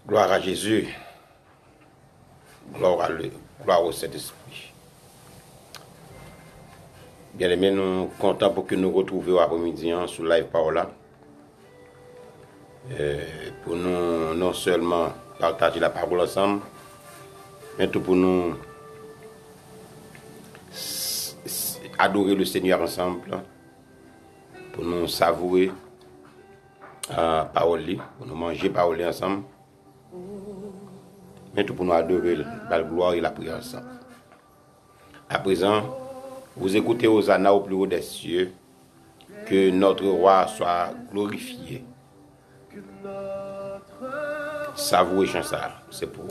Gloire à Jésus. Gloire au Saint-Esprit. Bien aimé, nous sommes contents pour que nous retrouvions après-midi sur Live Paola. Pour nous non seulement partager la parole ensemble, mais tout pour nous adorer le Seigneur ensemble, pour nous savourer parole, pour nous manger parole ensemble, mais tout pour nous adorer la gloire et la prière ensemble. À présent, vous écoutez Hosanna au plus haut des cieux, que notre roi soit glorifié. Savourer chanson, c'est pour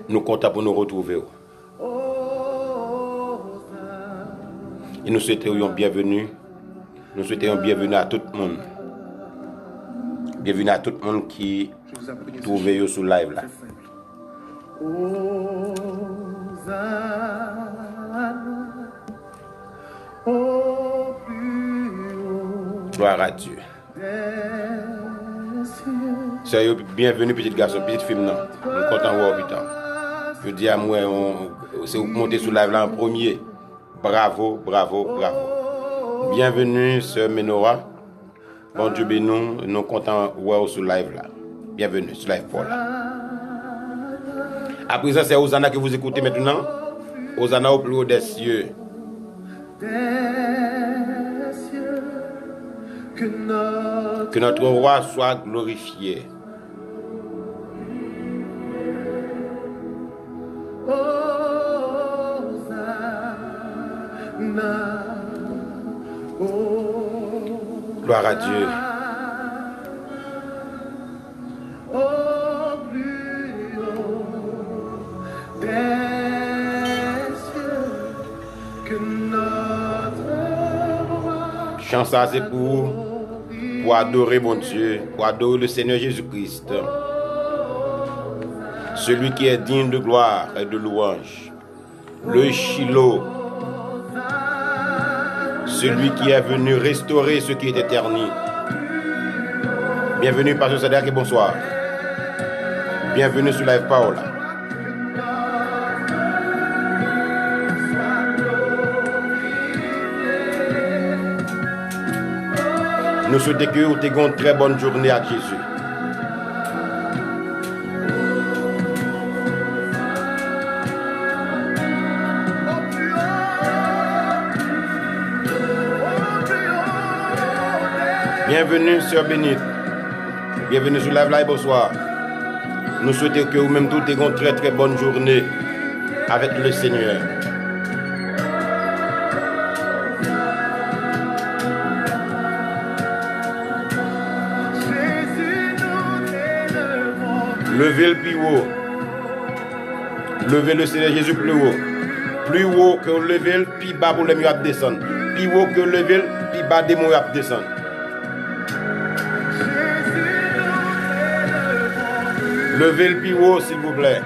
nous comptons pour nous retrouver. Et nous souhaiterions bienvenue. Nous souhaiterions bienvenue à tout le monde. Bienvenue à tout le monde qui trouve sur live là. Gloire à Dieu. Sérieux, bienvenue petite garçon, petite fille non. Nous sommes contents de voir putain. Je dis à moi, c'est vous monter sur live là en premier. Bravo, bravo, bravo. Bienvenue sœur Menora. Bon Dieu béni nous, nous sommes contents de voir sur live là. Bienvenue sur live Paul. À présent, c'est Hosanna que vous écoutez maintenant. Hosanna au plus haut des cieux. Que notre roi soit glorifié. Gloire à Dieu. Chant ça, c'est pour adorer mon Dieu, pour adorer le Seigneur Jésus-Christ. Celui qui est digne de gloire et de louange. Le Shiloh. Celui qui est venu restaurer ce qui est éterni. Bienvenue, Pasteur Sadek, et bonsoir. Bienvenue sur Live Paola. Nous souhaitons que vous ayez une très bonne journée à Jésus. Bienvenue, sœur Bénite. Bienvenue sur Live Live, bonsoir. Nous souhaitons que vous-même tous ayez une très très bonne journée avec le Seigneur. Levez le plus haut. Levez le Seigneur Jésus plus haut. Plus haut que lever le plus bas pour les mieux à descendre. Plus haut que lever le plus bas des mots à descendre. Levez le plus haut, s'il vous plaît.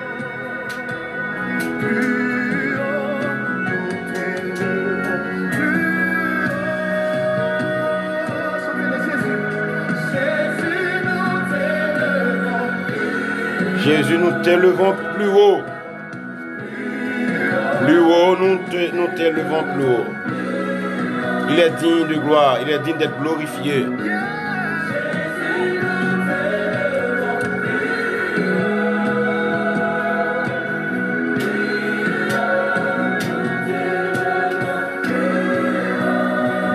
Jésus, nous t'élevons plus haut. Plus haut, nous t'élevons plus haut. Il est digne de gloire, il est digne d'être glorifié.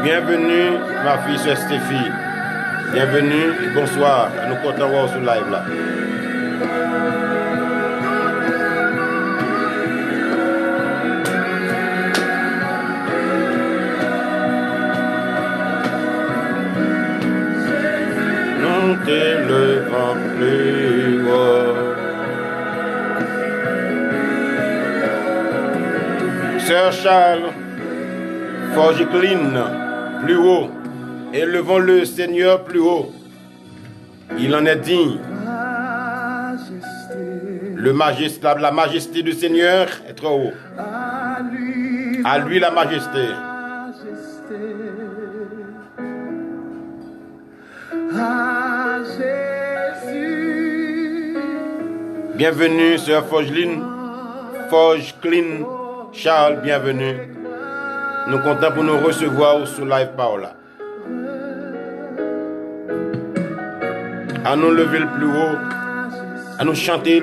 Bienvenue, ma fille, sœur Stéphie. Bienvenue et bonsoir. Nous comptons voir sur live là. Nous t'élevons plus haut. Sœur Charles, Forgicline, plus haut. Élevons le Seigneur plus haut. Il en est digne. La majesté du Seigneur est trop haut. À lui la majesté. à Jésus. Bienvenue, sœur Forgeline. Forge Clean Charles, bienvenue. Nous comptons pour nous recevoir sur Live Paola. À nous lever le plus haut, à nous chanter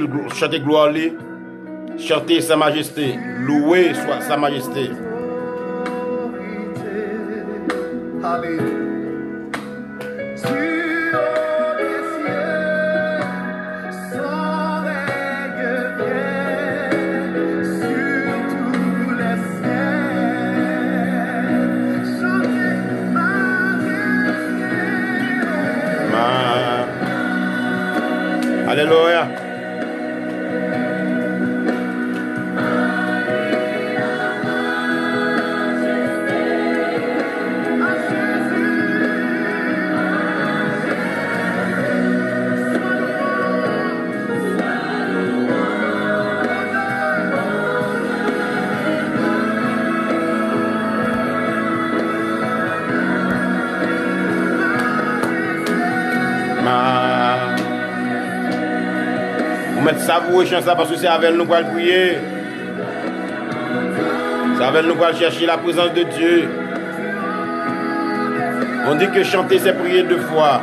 gloire, chanter sa majesté, louer soit sa majesté. Alléluia. Alléluia. Vous mettez savourer chanson parce que c'est avec nous qu'on va prier. C'est avec nous qu'on va chercher la présence de Dieu. On dit que chanter c'est prier 2 fois.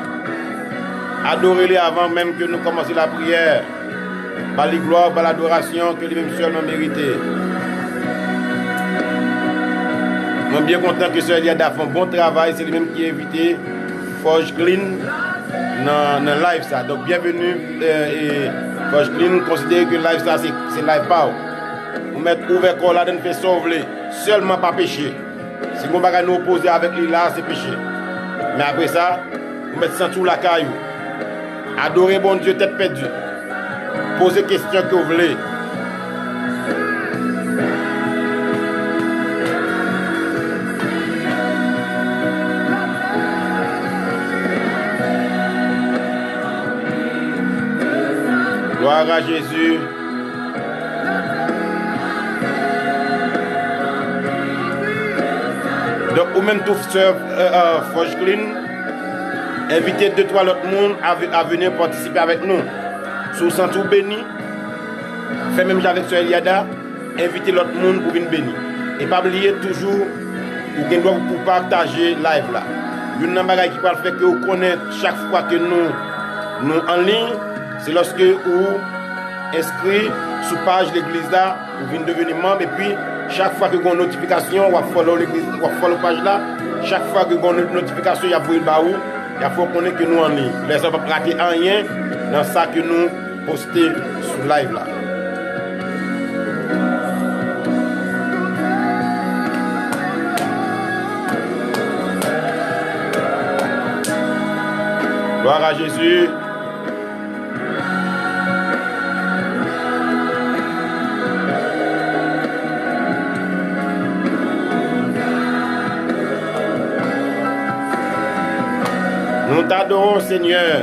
Adorez-les avant même que nous commencions la prière. Par les gloires, par l'adoration que lui-même seul nous mérité. Je suis bien content que Sœur Eliada fait un bon travail. C'est lui-même qui est invité. Forge Clean dans le live ça. Donc bienvenue. Forge Clean considère que live ça c'est live power. Vous mettez ouvert corps là, de nous faire sauver. Seulement pas péché. Si vous ne nous opposer avec lui là, c'est péché. Mais après ça, vous mettez sans tout la caillou. Adorez bon Dieu tête perdue. Posez questions que vous voulez. Gloire à Jésus. Donc, ou même tout sœur Forge Clean, invitez 2-3 autres monde à venir participer avec nous. Si vous sentez béni, faites même avec Sœur Eliada, invitez l'autre monde pour venir bénir. Et pas oublier toujours, vous doit pour partager live là. Une chose qui va faire que vous connaissez chaque fois que nous en ligne, c'est lorsque vous inscrivez sur la page de l'église là, vous venez devenir membre et puis chaque fois que vous avez une notification, vous follow l'église, vous follow la page là, chaque fois que vous avez une notification, il y a vous il faut connaître que nous en ligne. Les gens ne peuvent pas rater rien dans ça que nous postons sur live là. Gloire à Jésus. Nous t'adorons, Seigneur.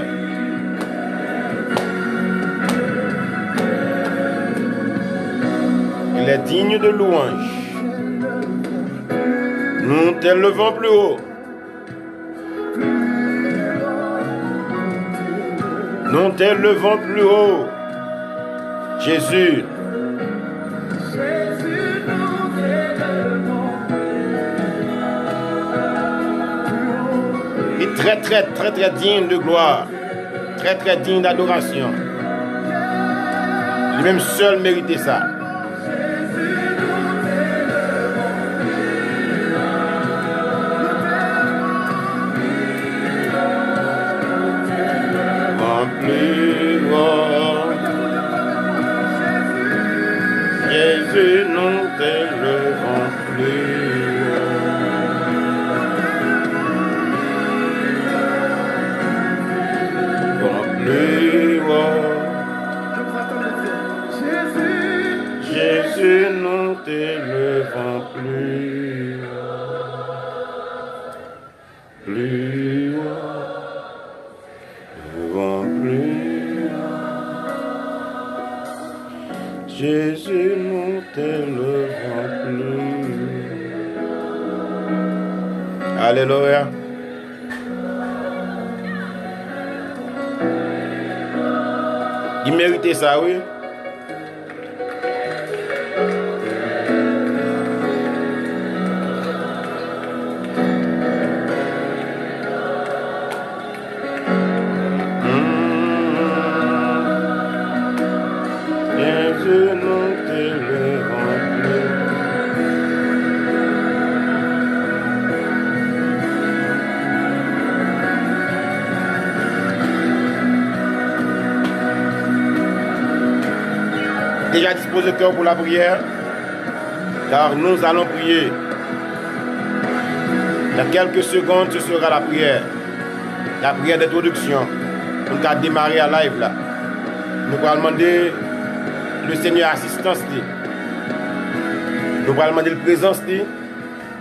Il est digne de louange. Nous t'élevons plus haut. Nous t'élevons plus haut. Jésus. Très digne de gloire, très digne d'adoration. Lui-même seul méritait ça. Jésus, nous t'élevons plus. Jésus, nous t'élevons plus haut. Plus haut. Plus haut. Jésus, nous t'élevons plus. Alléluia. Il méritait ça, oui. Déjà dispose le cœur pour la prière, car nous allons prier. Dans quelques secondes, ce sera la prière d'introduction. Pour nous démarrer à live là. Nous allons demander le Seigneur assistance. Nous allons demander la présence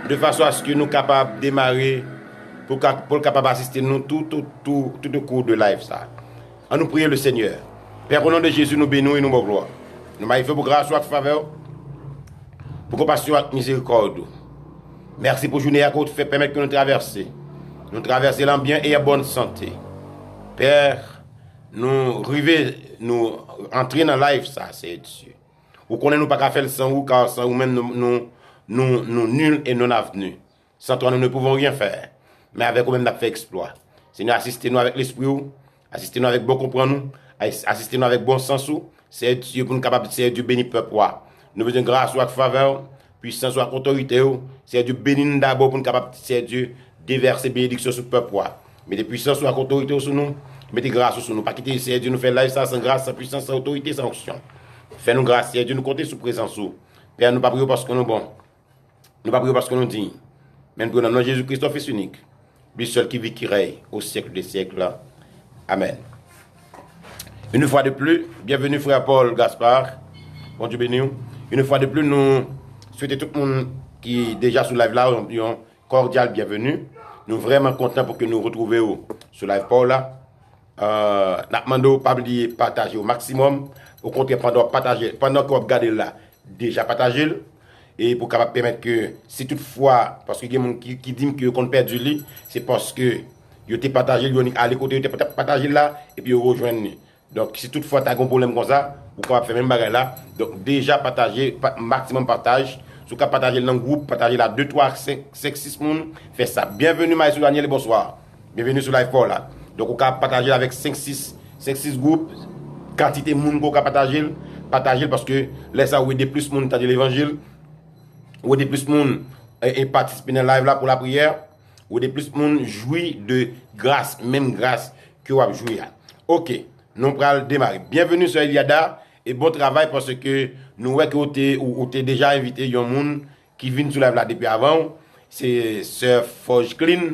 de façon à ce que nous soyons capables de démarrer pour capable assister nous tout au cours de live ça. On nous prier le Seigneur. Père, au nom de Jésus, nous bénissons et nous bonne gloire. Nous m'avons pour grâce ou faveur, pour compassion et miséricorde. Merci pour la journée à côté fait permettre que nous traversions. Nous traverser en bien et en bonne santé. Père, nous entrer dans live ça, c'est Dieu. Vous connaissez nous pas faire sans vous, car sans vous même nous nuls et non avenus. Sans toi, nous ne pouvons rien faire. Mais avec vous-même, nous avons fait exploit. Seigneur, assistez-nous avec l'esprit, assistez-nous avec bon comprendre, assistez-nous avec bon sens. C'est Dieu pour nous capables de Dieu béni peuple. Nous besoin de grâce ou de faveur, puissance ou autorité. C'est Dieu béni d'abord pour nous capables de Dieu déverser bénédiction sur le peuple. Mettez puissance ou autorité sur nous, mettez grâce sur nous. Pas quitter c'est Dieu nous fait live ça sans grâce, sans puissance, sans autorité, sans onction. Fais-nous grâce, c'est Dieu nous compter sous présence. Père, nous ne pas prier parce que nous bon. Nous ne pas prier parce que nous dignes. Mais nous prions dans Jésus-Christ, Fils unique. Lui seul qui vit, qui règne au siècle des siècles. Amen. Une fois de plus, bienvenue frère Paul Gaspard. Bon Dieu béni. Une fois de plus, nous souhaitons tout le monde qui est déjà sur live là, un cordial bienvenue. Nous sommes vraiment contents pour que nous retrouvions sur live Paul là. Nous demandons pas oublier partager au maximum. Au contraire, pendant que vous regardez là, déjà partager. Et pour capable permettre que, si toutefois, parce que il y a des gens qui disent que qu'on perd du lit, c'est parce que vous avez partagé, vous allez côté, vous avez partagé là, et puis vous rejoignez. Donc, si toutefois tu as un problème comme ça, vous pouvez faire même bagarre là. Donc, déjà partager, maximum partage. Si vous partager dans le groupe, partager là 2, 3, 5, 6 personnes, faites ça. Bienvenue, Maïsou Daniel, et bonsoir. Bienvenue sur Live Paul là. Donc, vous pouvez partager avec 5, 6 groupes, quantité de monde que vous pouvez partager parce que là, ça vous aider plus de monde dans l'évangile. Ou des plus de monde et participer dans le live là pour la prière, ou des plus de monde jouir de grâce, même grâce que vous avez joué. Ok, nous allons démarrer. Bienvenue sur Eliada et bon travail parce que nous voyons que vous avez déjà invité un monde qui vient sur le live là depuis avant. C'est Sœur Forge Clean.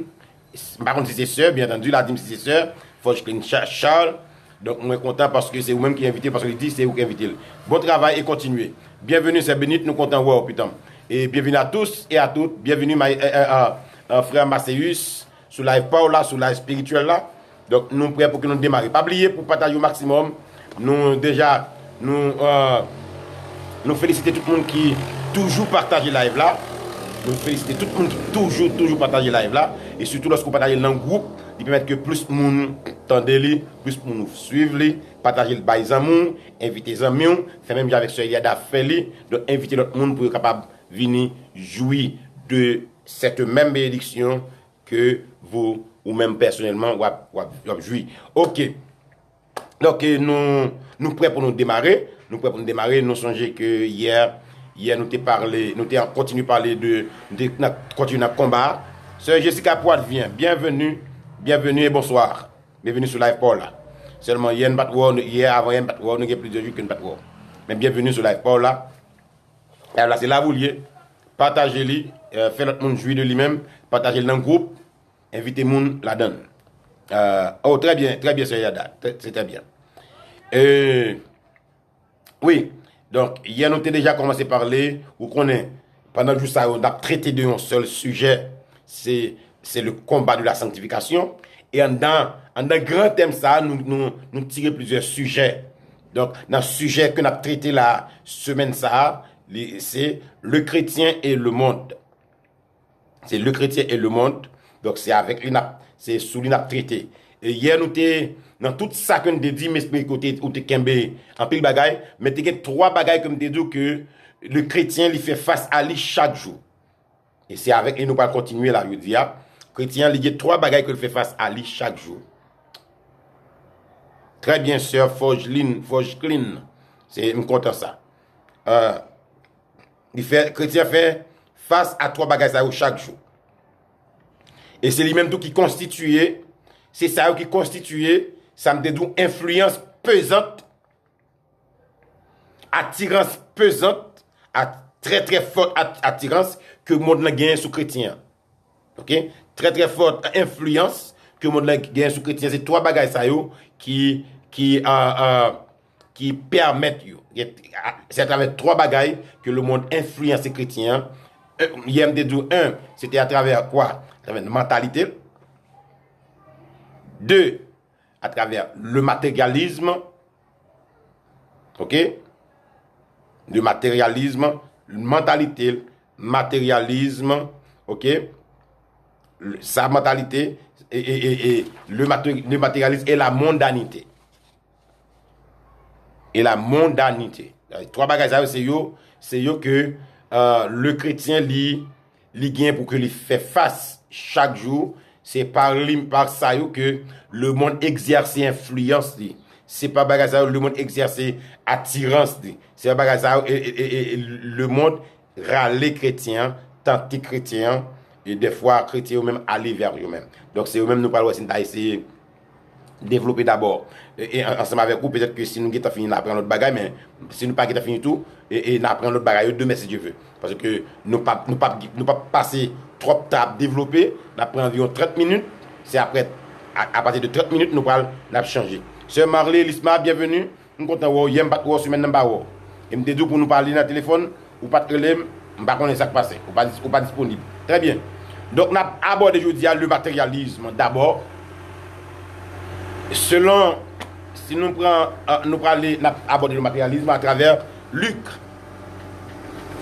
Par contre, si c'est Sœur, bien entendu, la dîme si c'est Sœur, Forge Clean Charles. Donc, on est content parce que c'est vous-même qui invitez, parce qu'il dit c'est vous qui invitez. Bon travail et continuez. Bienvenue, c'est Bénite, nous comptons voir, putain. Et bienvenue à tous et à toutes. Bienvenue, frère Macéus, sur live Paul là, sur live spirituel là. Donc, nous prêts pour que nous démarrions. Pas oublier pour partager au maximum. Nous félicitons tout le monde qui toujours partage live là. Nous félicitons tout le monde qui toujours partage live là. Et surtout lorsque vous partagez dans le groupe, il permet que plus de monde tendez, plus de monde suivre, partager le bail amour, inviter les amis, faire même avec ce Yada Feli, donc inviter l'autre monde pour être capable venir jouir de cette même bénédiction que vous ou même personnellement vous jouir. OK. Donc nous prêts pour nous démarrer. Nous songez que hier nous avons parlé, nous avons continué à parler de continuer à combat. Sœur Jessica Poit vient. Bienvenue et bonsoir. Bienvenue sur Live Paul là. Seulement hier avant hier nous avons plusieurs jours que nous battre. Mais bienvenue sur Live Paul là. Et là c'est là vous liez. Partagez-le, faites l'autre monde jouir de lui-même, partagez-le dans le groupe, invitez le monde là-dedans. Très bien, Sœur Yada, c'était bien. Oui, donc hier nous avons déjà commencé à parler, vous connaissez, pendant que ça, on a traité d'un seul sujet, c'est le combat de la sanctification. Et dans grand thème ça, nous tirons plusieurs sujets. Donc, dans le sujet que nous avons traité la semaine ça, c'est le chrétien et le monde. C'est le chrétien et le monde. Donc, c'est sous l'INAP traité. Et hier, nous étions dans tout ça que nous avons dit, mais côté où tu es en pile bagaille, mais tu as 3 bagailles comme tu dit que le chrétien lui fait face à lui chaque jour. Et c'est avec, et nous allons continuer là, je dis, le chrétien, il y a 3 bagailles qu'il fait face à lui chaque jour. Très bien, Sœur Forge Clean. C'est content ça. Le chrétien fait face à 3 bagages chaque jour. Et c'est lui-même tout qui constituait, c'est ça qui constituait, ça me dit influence pesante attirance pesante, très très forte attirance que le monde a gagné sous chrétien. OK? Très très forte influence que le monde a gagné sous chrétien. C'est trois bagages ça yo qui permettent yo. C'est à travers trois bagages que le monde influence les chrétiens. Un, c'était à travers quoi? À travers la mentalité. Deux, à travers le matérialisme. OK? Le matérialisme, la mentalité, matérialisme, OK? Sa mentalité et le matérialisme et la mondanité. Et la mondanité. Trois bagages, c'est yo que le chrétien li gagne pour que lui fait face chaque jour. C'est par ça que le monde exerce influence. C'est pas bagage ça le monde exerce attirance. C'est pas bagage ça le monde râler chrétien, tenter chrétien et des fois chrétien ou même aller vers eux-mêmes. Donc c'est eux-mêmes nous parlons aussi d'essayer développer d'abord et ensemble avec vous peut-être que si nous avons fini d'apprendre notre bagage mais si nous pas fini tout et n'apprendre notre bagage demain si Dieu veut parce que nous pas passer trop tard développer n'apprend environ 30 minutes c'est après à partir de 30 minutes nous parlons n'a changer. Sœur Marley Lisma bienvenue nous content wo yem pas wo semaine ba wo et me dit pour nous parler dans téléphone ou pas relève pas connaître ça qui passe ou pas disponible. Très bien. Donc n'a abordé aujourd'hui le matérialisme d'abord. Selon, si nous aborder le matérialisme à travers Luc,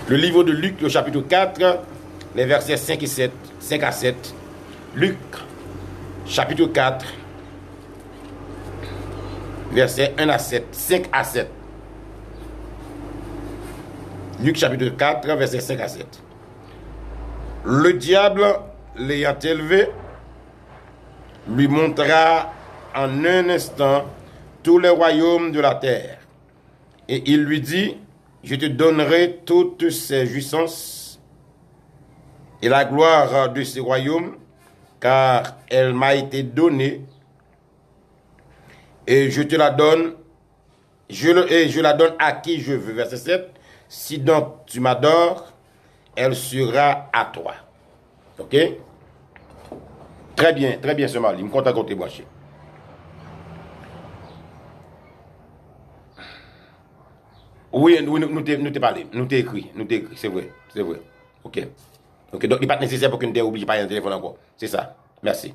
le livre de Luc, le chapitre 4, les versets 5 à 7. Luc, chapitre 4, versets 1 à 7, 5 à 7. Luc, chapitre 4, versets 5 à 7. Le diable, l'ayant élevé, lui montra en un instant tous les royaumes de la terre. Et il lui dit, je te donnerai toutes ces jouissances et la gloire de ces royaumes, car elle m'a été donnée, et je te la donne, je la donne à qui je veux. Verset 7, si donc tu m'adores, elle sera à toi. OK? Très bien, ce mari. Il me compte à côté branché. Oui, nous t'ai parlé, nous t'ai écrit, c'est vrai. OK, donc il n'est pas nécessaire pour que nous t'aies obligé de parler dans le téléphone encore. C'est ça, merci.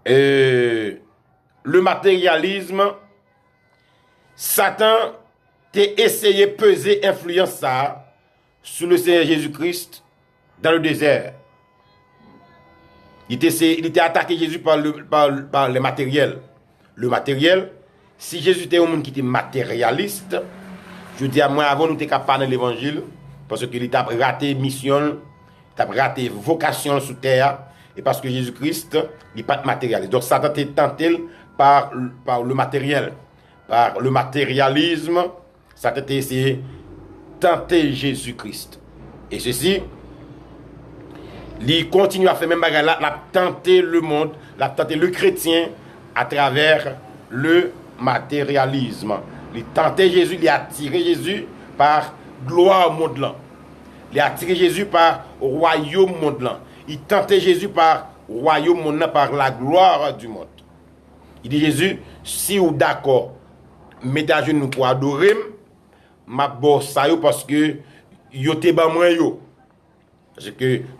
Le matérialisme, Satan t'a essayé de peser influence ça sur le Seigneur Jésus-Christ dans le désert. Il t'a attaqué Jésus par le matériel. Le matériel, si Jésus était un monde qui était matérialiste, je dis à moi, avant nous t'es capable dans l'évangile, parce qu'il t'a raté mission, t'a raté vocation sur terre, et parce que Jésus-Christ, il n'est pas matérialiste. Donc Satan t'a tenté par le matériel, par le matérialisme, Satan t'a essayé de tenter Jésus-Christ. Et ceci, il continue à faire même bagarre là, l'a tenté le monde, l'a tenté le chrétien à travers le matérialisme. Il tentait Jésus, il a attiré Jésus par gloire monde là. Il a attiré Jésus par royaume monde là. Il tentait Jésus par royaume monde là, par la gloire du monde. Il dit Jésus, si vous d'accord, mettez à genoux pour adorer, m'a bosse ça parce que yo te ba moi yo.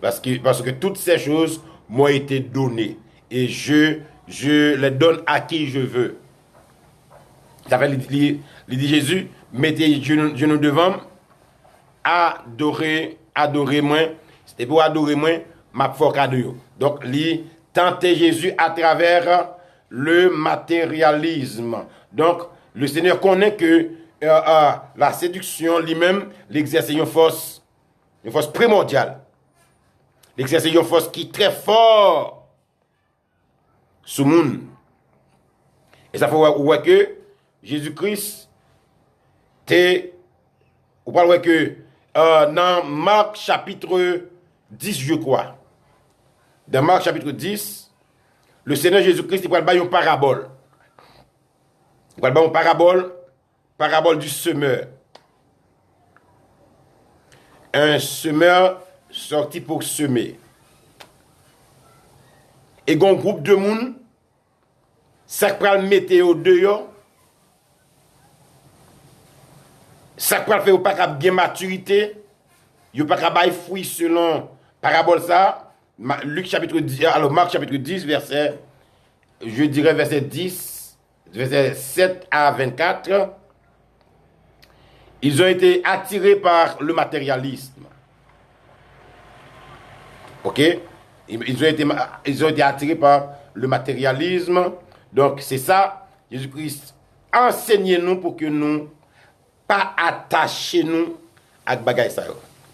Parce que toutes ces choses m'ont été données et je les donne à qui je veux. Ça fait il dit Jésus, mettez genoux devant, adorez moi. C'était pour adorer moi, m'a fait cadeau. Donc il tentait Jésus à travers le matérialisme. Donc le Seigneur connaît que la séduction lui-même l'exerce une force primordiale. L'exerce une force qui est très fort sous le monde. Et ça fait voir que Jésus-Christ on parle que dans Marc chapitre 10 je crois. Dans Marc chapitre 10, le Seigneur Jésus-Christ il parle une parabole. Il parle une parabole du semeur. un semeur sorti pour semer. Et un groupe de monde, ça prend le météo dehors, ça prend le fait pas bien maturité, il pas bail fruit selon parabole ça, Luc chapitre 10, alors Marc chapitre 10 verset je dirais verset 10, verset 7 à 24. Ils ont été attirés par le matérialisme. OK? Ils ont été attirés par le matérialisme. Donc, c'est ça, Jésus-Christ, enseignez-nous pour que nous pas attacher nous à bagay ça.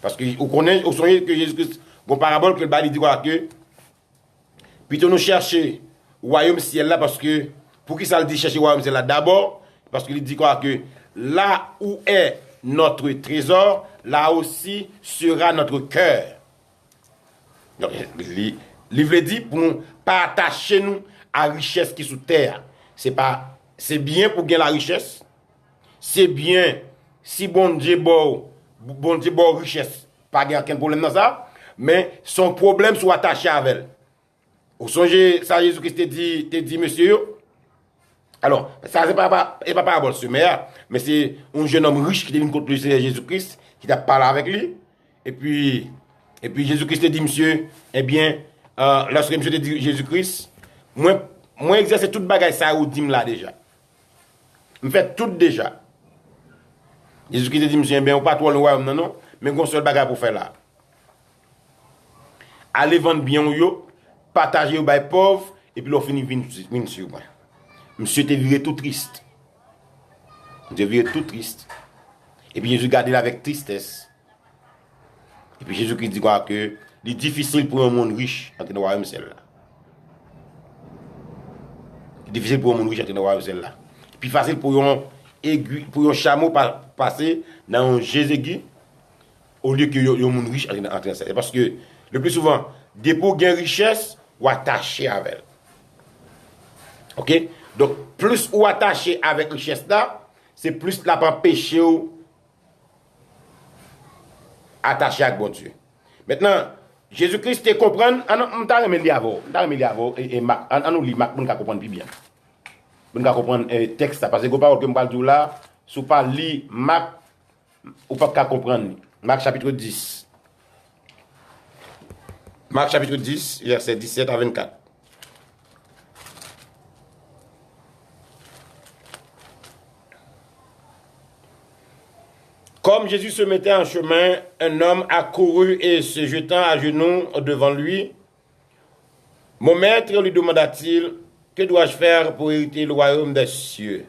Parce que vous connaissez, vous savez que Jésus-Christ, bon parabole que le bal dit quoi que plutôt nous chercher royaume ciel là parce que pour qui ça le dit chercher royaume ciel là d'abord parce qu'il dit quoi que là où est notre trésor, là aussi sera notre cœur. Donc, livre dit pour nous pas attacher nous à richesse qui est sous terre. C'est bien pour gagner la richesse. C'est bien si bon Dieu bon richesse, pas gagner aucun problème dans ça, mais son problème soit attaché avec elle. Vous songez ça Jésus-Christ te dit monsieur. Alors, ça c'est pas parabole sommaire, mais c'est un jeune homme riche qui est venu contre le Seigneur Jésus-Christ, qui t'a parlé avec lui. Et puis Jésus-Christ te dit, monsieur, eh bien, lorsque monsieur te dit Jésus-Christ, moi exerce toute bagaille ça ou dit là déjà. Me fait tout déjà. Jésus-Christ te dit, monsieur, eh bien, on pas trop le royaume, non, mais on seul bagaille pour faire là. Allez vendre bien ou yo, partager au bail pauvre, et puis l'on finit vin sur moi. Monsieur te viré tout triste. Te viré tout triste. Et puis Jésus gardait là avec tristesse. Et puis Jésus qui dit quoi que c'est difficile pour un monde riche entrer dans le royaume celle-là. C'est difficile pour un monde riche entrer dans le royaume celle-là. Puis facile pour un chameau passer dans un Jésus au lieu que un monde riche entrer dans celle-là. Parce que le plus souvent, des pour gagner richesse ou attaché avec elle. OK? Donc, plus ou attaché avec richesse là, c'est plus la pas péché ou attaché avec bon Dieu. Maintenant, Jésus-Christ te comprendre, on t'a remis avant et Marc, on nous lit Marc pour nous comprendre plus bien. Pour nous comprendre texte parce que go parole que me parle là, sous pas lire Marc ou pas comprendre. Marc chapitre 10. Marc chapitre 10, verset 17 à 24. Comme Jésus se mettait en chemin, un homme accourut et se jetant à genoux devant lui. Mon maître, lui demanda-t-il, que dois-je faire pour hériter le royaume des cieux?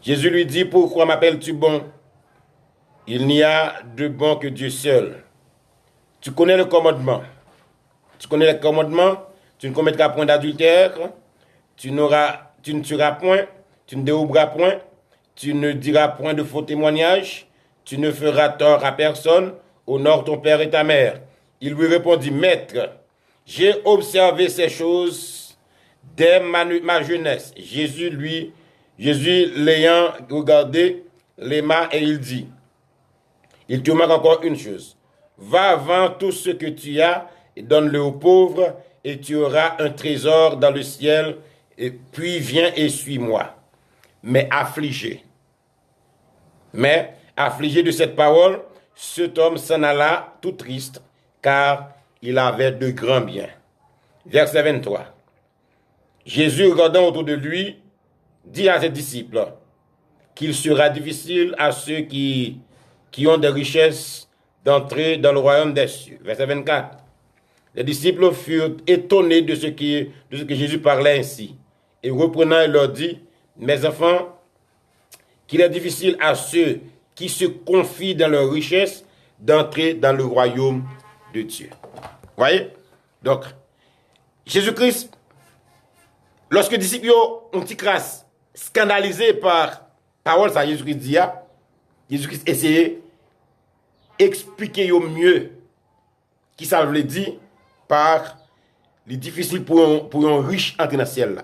Jésus lui dit, pourquoi m'appelles-tu bon? Il n'y a de bon que Dieu seul. Tu connais le commandement. Tu connais le commandement, tu ne commettras point d'adultère, tu ne tueras point, tu ne déroberas point, tu ne diras point de faux témoignages, tu ne feras tort à personne, honore ton père et ta mère. Il lui répondit, Maître, j'ai observé ces choses dès ma jeunesse. Jésus l'ayant regardé, l'aima et il dit, il te manque encore une chose. Va vendre tout ce que tu as et donne-le aux pauvres et tu auras un trésor dans le ciel. Et puis viens et suis-moi. Mais affligé de cette parole, cet homme s'en alla tout triste, car il avait de grands biens. Verset 23. Jésus, regardant autour de lui, dit à ses disciples qu'il sera difficile à ceux qui ont des richesses d'entrer dans le royaume des cieux. Verset 24. Les disciples furent étonnés de ce que Jésus parlait ainsi. Et reprenant, il leur dit, mes enfants, qu'il est difficile à ceux qui se confient dans leur richesse d'entrer dans le royaume de Dieu. Voyez? Donc, Jésus-Christ, lorsque les disciples ont été crasse, scandalisés par parole, ça Jésus-Christ dit, Jésus-Christ essayait d'expliquer mieux qui ça veut dire par les difficiles pour un riche entrer dans le ciel là.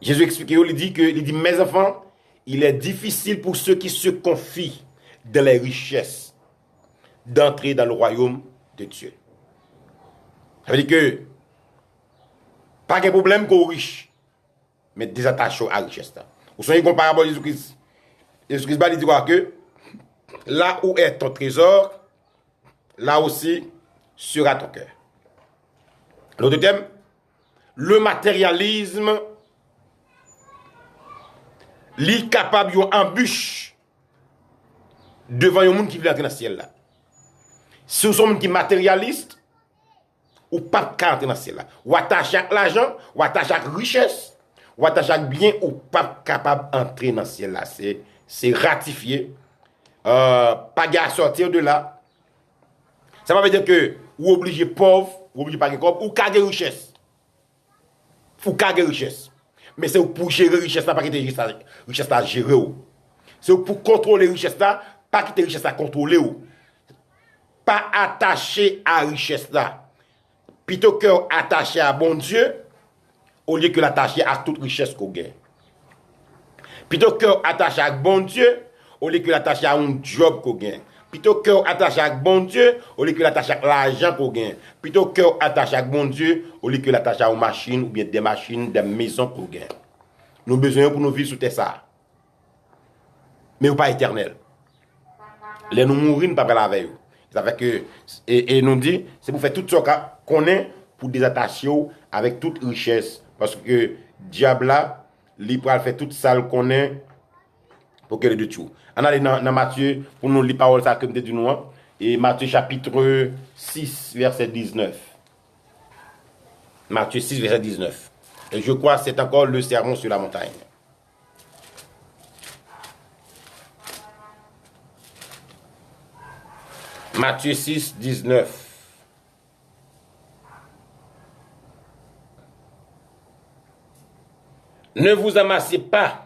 Jésus explique, il dit, mes enfants, il est difficile pour ceux qui se confient dans les richesses d'entrer dans le royaume de Dieu. Ça veut dire que, pas de problème qu'on riche, mais désattaché à la richesse. Vous savez qu'on parle de Jésus-Christ. Jésus-Christ va dire que, là où est ton trésor, là aussi sera ton cœur. L'autre thème, le matérialisme, l'est capable d'embûcher devant un monde qui veut entrer dans le ciel là. Si vous êtes un monde qui est matérialiste, ou pas entrer dans le ciel là. Ou attaché à l'argent, ou attaché à la richesse, ou attaché à bien, ou pas capable d'entrer dans le ciel là. C'est ratifié. Pas à sortir de là. Ça veut dire que vous obligez pauvre, vous obligez pas de corps, ou caguer richesse. Ou caguer richesse. Mais c'est pour gérer richesse là, pas quitter richesse là gérer ou. C'est pour contrôler richesse là, pas quitter richesse là contrôler ou. Pas attaché à richesse là. Plutôt que attaché à bon Dieu, au lieu que l'attacher à toute richesse qu'on gagne. Plutôt que attaché à bon Dieu, au lieu que l'attacher à un job qu'on gagne. Plutôt que attaché à bon Dieu, au lieu que l'attacher à l'argent qu'on gagne. Plutôt que attaché à bon Dieu, au lieu que l'attacher à une machine ou bien des machines, des maisons qu'on gagne. Nous avons besoin pour nous vivre sous ça. Mais pas éternel. Les nous mourir, nous pas la veille. Ça fait que, et nous dit, c'est pour faire tout ça qu'on est pour désattacher avec toute richesse. Parce que diable là, il peut faire tout ça qu'on est pour qu'elle de tout. On allait dans Matthieu pour nous lire parole ça comme du noir et Matthieu chapitre 6 verset 19. Matthieu 6 verset 19. Et je crois que c'est encore le sermon sur la montagne. Matthieu 6 19. Ne vous amassez pas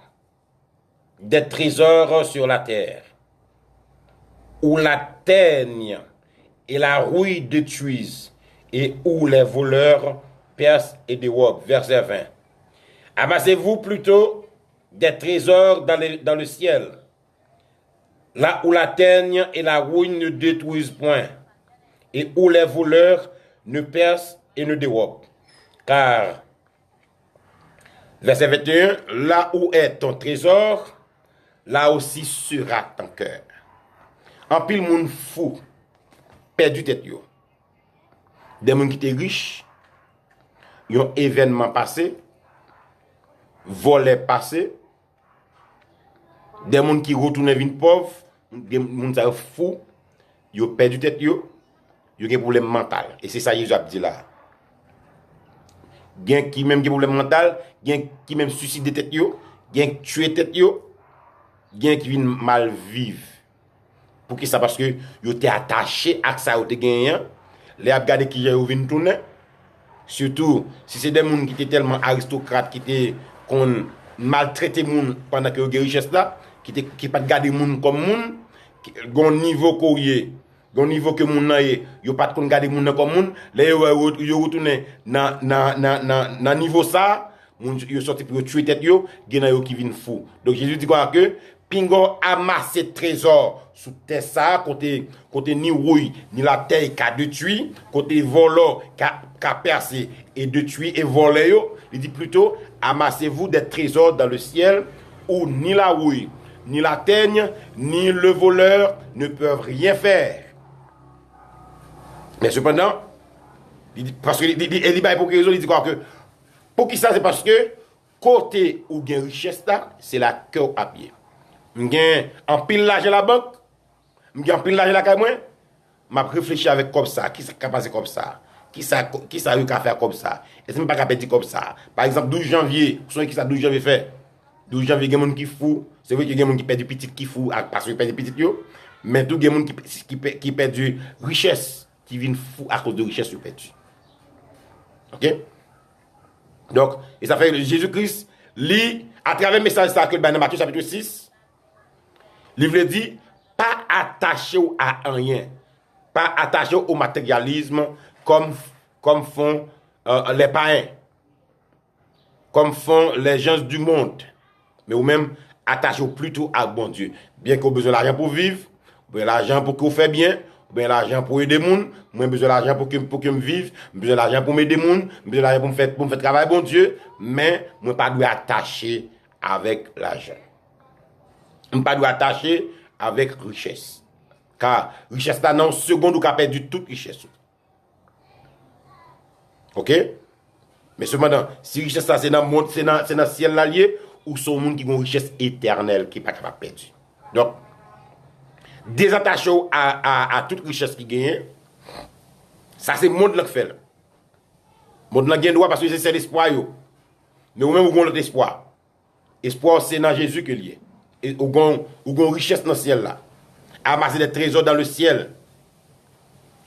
des trésors sur la terre, où la teigne et la rouille détruisent, et où les voleurs percent et dérobe. Verset 20. Amassez-vous plutôt des trésors dans le ciel, là où la teigne et la rouille ne détruisent point, et où les voleurs ne percent et ne dérobent. Car, verset 21, là où est ton trésor, là aussi sera ton cœur. En pile moun fou, perdu tête yo. Des moun qui étaient riches, yon événement passé, volé passé, des moun qui retournent vin pauvre, des moun sa fou, yo perdu tête yo gen problème mental. Et c'est ça Jésus a dit là. Gen qui même gen problème mental, gen qui même suicide tête yo, gen tuer tête yo, gen qui vin mal vivre. Pour qui ça parce que yo t'es attaché à ça yo te gagné, les a regardé qui yo vinn tourner. Surtout si c'est des moun qui étaient tellement aristocrates qui étaient qu'on maltraité moun pendant que yo gen richesse là, qui pas garder moun comme moun, gon niveau courrier, gon niveau que moun nan yo pas kon garder moun comme moun, les yo retourner dans niveau ça, moun yo sorti pour tuer tête yo, gen yo qui vinn fou. Donc Jésus dit quoi que pingo amasse trésor sous terre ça côté ni rouille ni la terre qu'a détruit côté volant qu'a percé et détruit et volé yo, il dit plutôt amassez-vous des trésors dans le ciel où ni la rouille ni la teigne ni le voleur ne peuvent rien faire. Mais cependant il dit, parce que il dit pour quelle raison, il dit quoi que pour qui ça, c'est parce que côté où gain richesse là, c'est la cœur à pied. M'gain en pile l'argent à la banque, m'gain en pile l'argent à la moi, m'a réfléchi avec comme ça, qui ça capable comme ça, qui ça eu qu'à faire comme ça. Et c'est même pas capable dire comme ça. Par exemple 12 janvier, vous savez qui ça 12 janvier fait 12 janvier il y a des gens qui fou, c'est vrai qu'il y a des gens qui perdent du petit qui fou parce qu'ils perdent du petit yo, mais tout il y a des gens qui perdent du richesse, qui viennent fou à cause de richesse qu'ils perdent. OK? Donc, et ça fait Jésus-Christ lit à travers le message ça que dans Matthieu chapitre 6, il veut dire pas attaché à rien, pas attaché au matérialisme comme font les païens, comme font les gens du monde, mais ou même attaché plutôt à bon Dieu. Bien qu'on ait besoin de l'argent pour vivre, l'argent pour qu'on fait bien, ben l'argent pour aider moun, moi besoin d'argent pour que me vive, besoin d'argent pour m'aider moun, besoin d'argent pour me faire travail bon Dieu, mais moi pas doit attacher avec l'argent. Moi pas doit attacher avec richesse. Car richesse là non seconde ou qu'a perdu toute richesse. OK? Mais cependant, si richesse là c'est dans le monde, c'est dans le ciel là lié ou son monde qui a une richesse éternelle qui pas capable perdre. Donc désattaché à toute richesse qui gagne, ça c'est le monde là qui fait. Le monde là gagne droit parce que c'est l'espoir yo. Mais ou même ou l'autre espoir. Espoir c'est dans Jésus que lié. Et ou gon richesse dans le ciel là. Amasser des trésors dans le ciel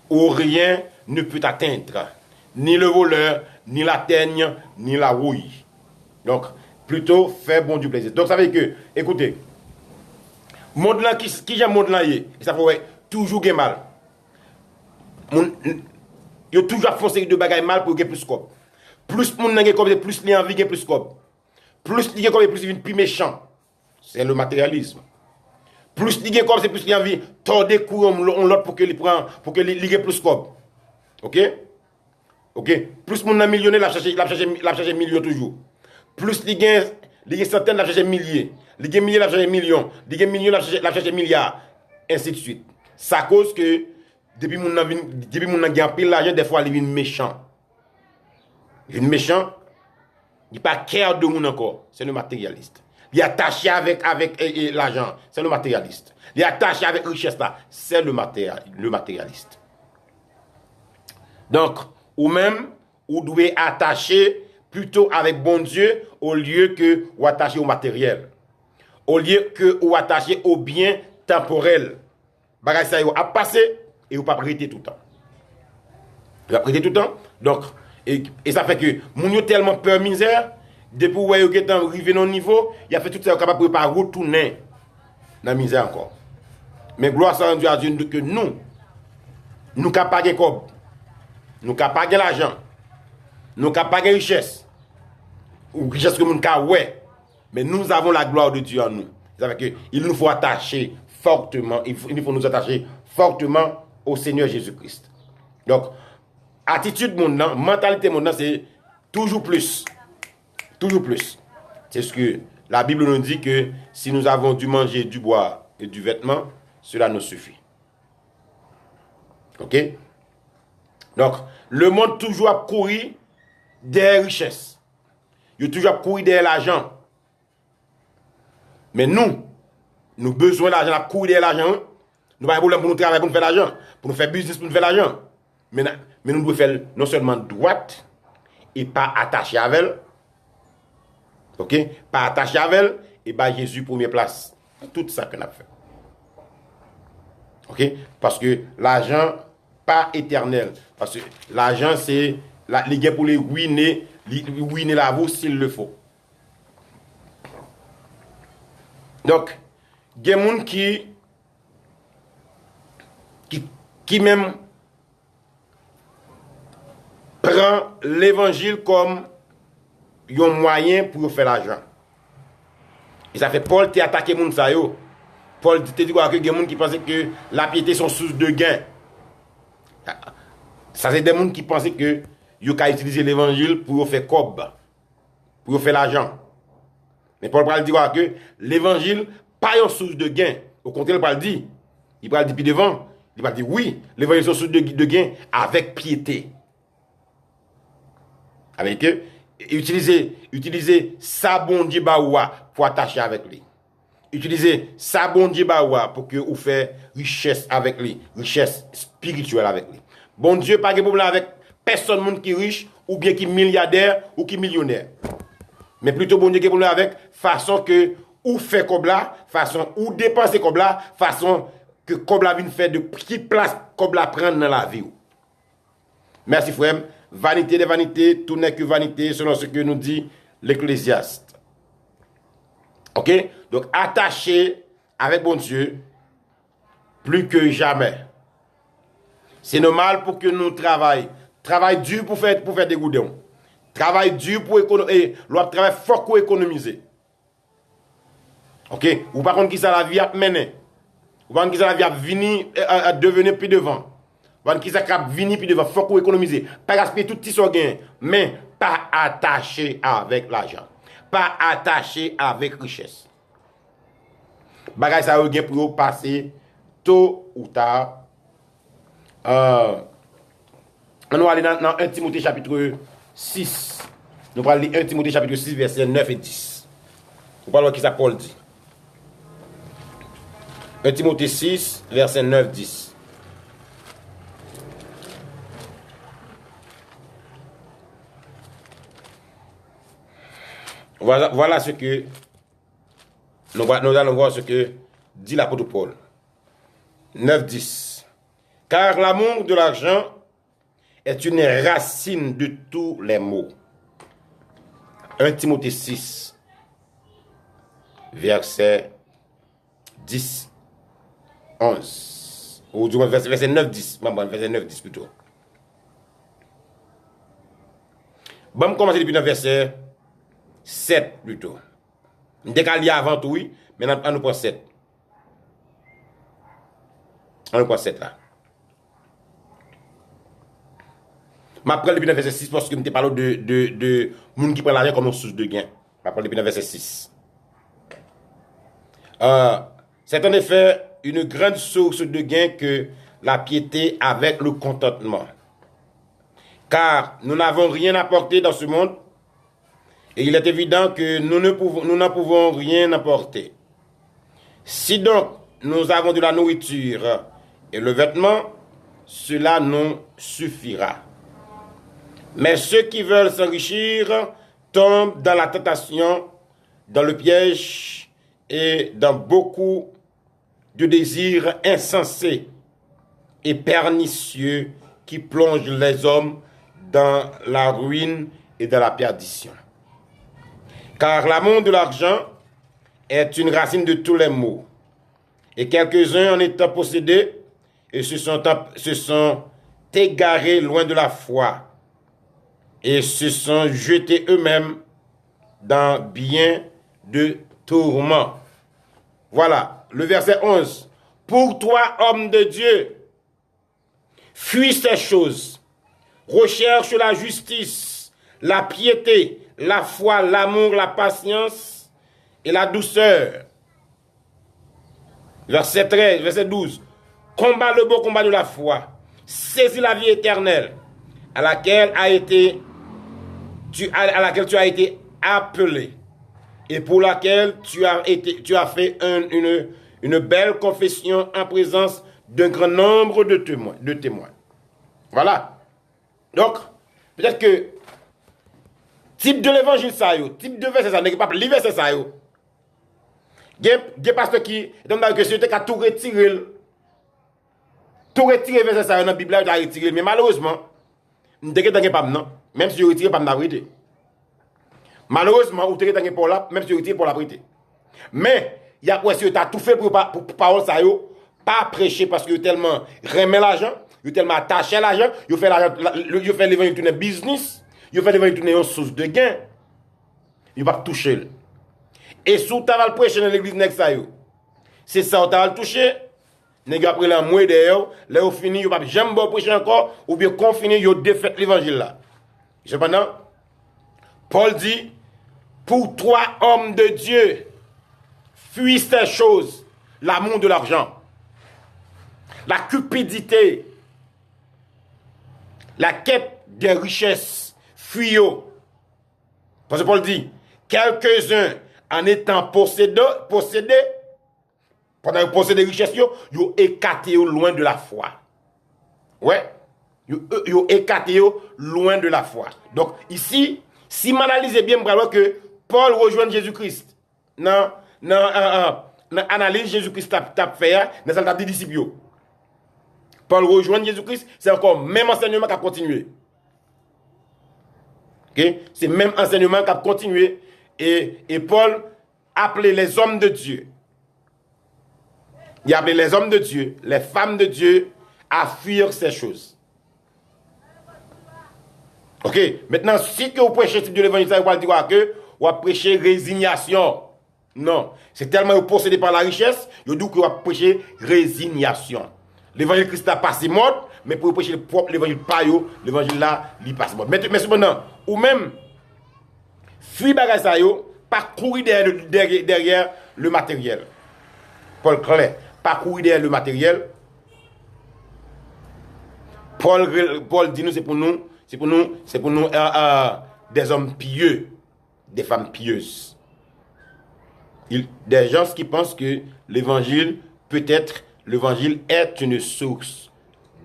où rien ne peut atteindre, ni le voleur, ni la teigne, ni la rouille. Donc plutôt faire bon du plaisir. Donc ça veut dire que écoutez, monde là qui j'aime monde là et ça fait toujours gen mal. Yo toujours foncé de bagaille mal pour gagner plus scope. Plus monde n'a comme plus li envie gagner plus scope. Plus li comme plus plus méchant. C'est le matérialisme. Plus li comme c'est plus li envie tordre cou on l'autre pour que li prend pour que li gagne plus scope. OK? OK, plus monde n'a millionnaire la chercher million toujours. Plus li gagne centaines la chercher milliers. Li gagne milliers la chercher millions, li gagne millions la chercher milliards, ainsi de suite. Ça cause que depuis mon gagne pile l'argent des fois il vient méchant. Il vient méchant, il pas care de moun encore, c'est le matérialiste. Il est attaché avec l'argent, c'est le matérialiste. Il est attaché avec richesse là, c'est le matérialiste. Donc, ou même ou devez attacher plutôt avec bon Dieu au lieu que ou attacher au matériel. Au lieu que ou attacher au bien temporel. Bagay ça a passé et ou pas prêter tout le temps. Vous prêter tout le temps. Donc et ça fait que moun yo tellement peur misère depuis où yo est arrivé dans niveau, il a fait tout ça capable pour pas retourner dans misère encore. Mais gloire soit rendue à Dieu que nous capable de cob. Nous capable de l'argent. Nous capable de richesse. Ou richesse que moun ka ouais. Mais nous avons la gloire de Dieu en nous. Ça veut dire qu'il nous faut attacher fortement, il faut nous attacher fortement au Seigneur Jésus-Christ. Donc, attitude mondan, mentalité mondan, c'est toujours plus. Toujours plus. C'est ce que la Bible nous dit que si nous avons du manger, du boire et du vêtement, cela nous suffit. OK? Donc, le monde toujours a couru des richesses. Il toujours a couru derrière l'argent. Mais nous besoin d'argent, nous courir derrière l'argent. Nous n'avons pas de problème pour nous travailler, pour nous faire l'argent, pour nous faire business, pour nous faire l'argent. Mais nous devons faire non seulement droite et pas attaché avec elle. OK? Pas attaché avec elle et pas Jésus première place. Tout ça que nous avons fait. OK? Parce que l'argent pas éternel. Parce que l'argent c'est les gars pour les ruiner la vie s'il le faut. Donc, il y a des gens qui même prend l'évangile comme un moyen pour faire l'argent. Et ça fait Paul t'a attaqué les gens. Paul t'a dit que des gens qui pensaient que la piété sont source de gain. Ça c'est des gens qui pensaient que ils ont utilisé l'évangile pour faire cob, pour faire l'argent. Mais Paul va dire que l'évangile pas une source de gain. Au contraire, il va dire puis devant, il va dire oui, l'évangile est une source de gain avec piété. Avec eux, utiliser sa bon Dieu pour attacher avec lui. Utiliser sa bon Dieu pour que vous fassiez richesse avec lui, richesse spirituelle avec lui. Bon Dieu pas de problème avec personne qui est riche ou bien qui est milliardaire ou qui est millionnaire. Mais plutôt bon Dieu qui est problème avec façon que ou fait comme là, façon ou dépenser comme là, façon que comme la vie fait de petite place comme la prendre dans la vie. Merci frère. Vanité des vanités, tout n'est que vanité selon ce que nous dit l'Ecclésiaste. OK? Donc attaché avec bon Dieu plus que jamais. C'est normal pour que nous travaillions. Travail dur pour faire des goudons. Travail dur pour économiser. L'autre travail fort pour économiser. OK? Ou par contre, qui ça la vie a mené. Vous voyez qui ça la vie a vini à devenir plus devant. Vous voyez qui ça a vini plus devant. Faut qu'on économise. Pas gaspiller tout petit gain, mais pas attaché avec l'argent. Pas attaché avec richesse. Bagay ça gain pour passer tôt ou tard. On va aller dans 1 Timothée chapitre 6. Nous allons lire 1 Timothée chapitre 6, versets 9 et 10. Vous parlez de qui ça Paul dit. 1 Timothée 6, versets 9, 10. Voilà ce que nous allons voir ce que dit l'apôtre Paul. 9, 10. Car l'amour de l'argent est une racine de tous les maux. 1 Timothée 6, verset 10, 11. Ou du moins verset 9, 10. Verset 9, 10 plutôt. Bon, on commence depuis le verset 7 plutôt. Dès qu'il y a avant tout, oui, maintenant on nous prend 7. On nous prend 7 là. Je prends depuis le verset 6 parce que je me parle de gens qui prennent l'argent comme une source de gain. Je prends depuis le verset 6. C'est en effet une grande source de gain que la piété avec le contentement. Car nous n'avons rien apporté dans ce monde et il est évident que nous n'en pouvons rien apporter. Si donc nous avons de la nourriture et le vêtement, cela nous suffira. Mais ceux qui veulent s'enrichir tombent dans la tentation, dans le piège et dans beaucoup de désirs insensés et pernicieux qui plongent les hommes dans la ruine et dans la perdition. Car l'amour de l'argent est une racine de tous les maux. Et quelques-uns en étant possédés et se sont égarés loin de la foi et se sont jetés eux-mêmes dans bien de tourments. Voilà, le verset 11. Pour toi, homme de Dieu, fuis ces choses. Recherche la justice, la piété, la foi, l'amour, la patience et la douceur. Verset 13, verset 12. Combat le beau combat de la foi. Saisis la vie éternelle à laquelle tu as été appelé et pour laquelle tu as fait une belle confession en présence d'un grand nombre de témoins. Voilà. Donc, peut-être que type de l'évangile ça yo, type de verset ça, n'est pas le verset ça yo. Des pasteur qui dans la question te tout retirer verset ça dans la Bible là retirer mais malheureusement m'te dans pas non, même si je retire pas la vérité. Malheureusement ou te dans pour là, même si je retire pour la vérité. Mais il y a quoi si tu as tout fait pour parole ça yo, pas prêcher parce que tellement remet l'argent, il tellement attaché à l'argent, il fait l'évangile tourner business, il fait l'évangile tourner une source de gain. Il va toucher. Et si tu vas le prêcher dans l'église next ça yo, c'est ça tu vas le toucher. Nèg après la moitié d'ailleurs, là au fini, il va jamais prêcher encore ou bien confiner yo défait l'évangile là. Cependant, Paul dit pour toi homme de Dieu, fuis ces choses, l'amour de l'argent, la cupidité, la quête des richesses, fuis-yo. Parce que Paul dit, quelques-uns en étant possédés, pendant qu'ils possèdent des richesses, ils ont écarté loin de la foi. Ouais. Ils ont écarté loin de la foi. Donc ici, si m'analyse bien, je que Paul rejoint Jésus-Christ. Dans l'analyse Jésus-Christ a fait, dans sa des disciples. Paul rejoint Jésus-Christ, c'est encore même enseignement qui a continué. Okay? C'est même enseignement qui a continué. Et Paul appelait les hommes de Dieu. Il appelait les hommes de Dieu, les femmes de Dieu à fuir ces choses. Ok, maintenant, si que vous prêchez ce type de l'évangile, vous allez dire que vous prêchez résignation. Non, c'est tellement possédé par la richesse, il dit qu'il va prêcher résignation. L'évangile Christ a passé mode, mais pour prêcher le propre l'évangile pas yo, l'évangile là, il passe mode. Mais cependant, ou même fuir bagay ça yo, pas courir derrière le matériel. Paul clair, pas courir derrière le matériel. Paul dit nous c'est pour nous des hommes pieux, des femmes pieuses. Des gens qui pensent que l'évangile est une source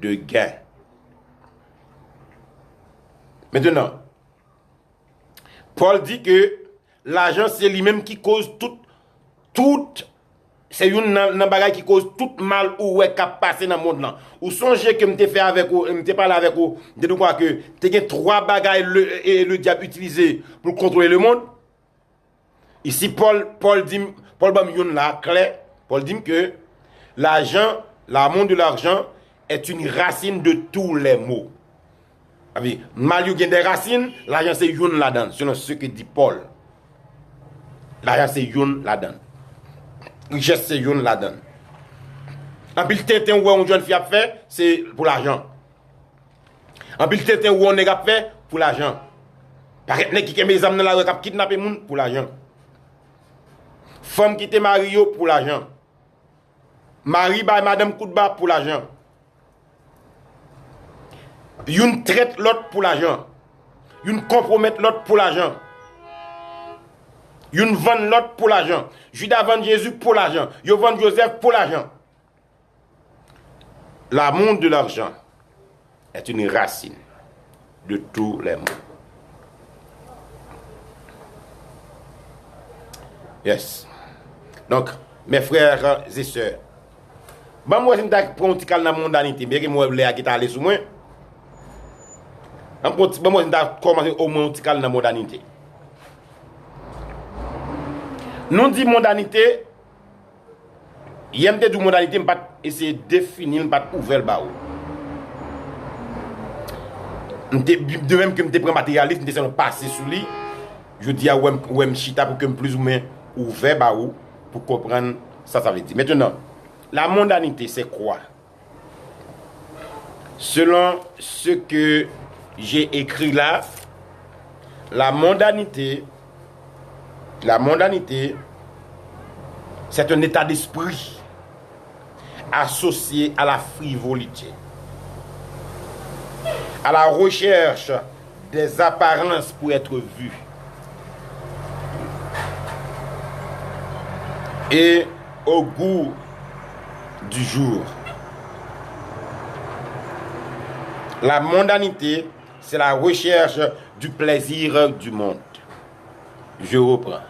de gain. Maintenant, Paul dit que l'argent c'est lui-même qui cause toute c'est une bagage qui cause tout mal ou est cap passer dans le monde là. Ou songez que m'te fait avec ou m'te parlé avec ou de quoi que tu as trois bagages le diable utilisé pour contrôler le monde. Ici Paul Bamion là clair, Paul dit que l'argent, l'amour de l'argent est une racine de tous les maux. Mal y a des racines, l'argent c'est une là-dedans, selon ce que dit Paul. L'argent c'est une là-dedans. Richesse c'est une là-dedans. En pile tintin où on jeune fille a fait, c'est pour l'argent. En pile tintin où on est fait pour l'argent. Par exemple, qui mes âmes dans la rue qui kidnapper moun pour l'argent. Femme qui te marie pour l'argent. Mari by madame Koudba pour l'argent. Une traite l'autre pour l'argent. Une compromette l'autre pour l'argent. Une vend l'autre pour l'argent. Judas vend Jésus pour l'argent. Yo vend Joseph pour l'argent. L'amour de l'argent est une racine de tous les maux. Yes. Donc, mes frères et sœurs, moi, je vais prendre un petit calme dans la mondanité, bien que moi, je vais aller sur moi. Moi, je vais commencer au moins un petit calme dans la mondanité. Nous disons mondanité, il y a des mondanité, je vais essayer de définir, je vais ouvrir le barreau. De même que je prends matérialiste, je vais passer sur lui. Je dis à Ouem Chita pour que je plus ou moins ouvert le barreau pour comprendre ça veut dire. Maintenant, la mondanité, c'est quoi? Selon ce que j'ai écrit là, la mondanité, c'est un état d'esprit associé à la frivolité, à la recherche des apparences pour être vu et au goût du jour. La mondanité, c'est la recherche du plaisir du monde. Je reprends.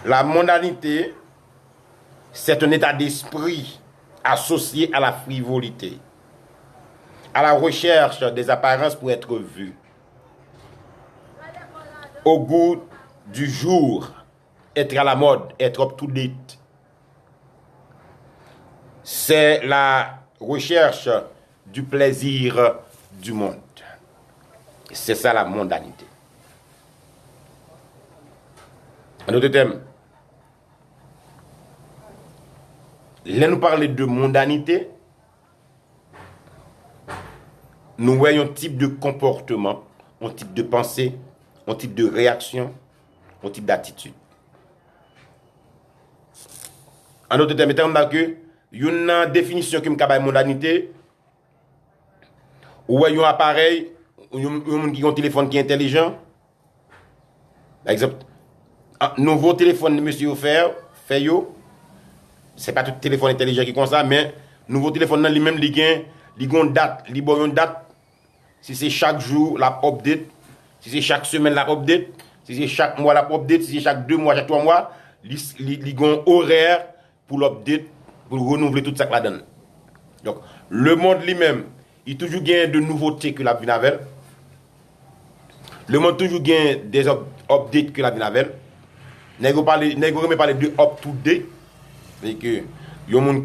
La mondanité, c'est un état d'esprit associé à la frivolité, à la recherche des apparences pour être vu, au goût du jour, être à la mode, être up to date. C'est la recherche du plaisir du monde. C'est ça la mondanité. Un autre thème. Là, nous parlons de mondanité. Nous voyons un type de comportement, un type de pensée, un type de réaction, un type d'attitude. En d'autres termes, que une définition que je mondanité, ou un appareil, qui a un téléphone qui est intelligent. Par exemple, un nouveau téléphone de monsieur offert, fait yo. C'est pas tout téléphone intelligent qui est comme ça, mais nouveau téléphone lui-même, il a une date, il a une date. Si c'est chaque jour, la update. Si c'est chaque semaine, la update. Si c'est chaque mois, la update. Si c'est chaque 2 mois, chaque 3 mois, il a un horaire pour l'update, pour renouveler tout ça que la donne. Donc, le monde lui-même, il toujours gagne de nouveautés que la vie avec. Le monde toujours gagne des updates que la vie avec. N'est-ce pas parler de up to date? C'est que il y a des gens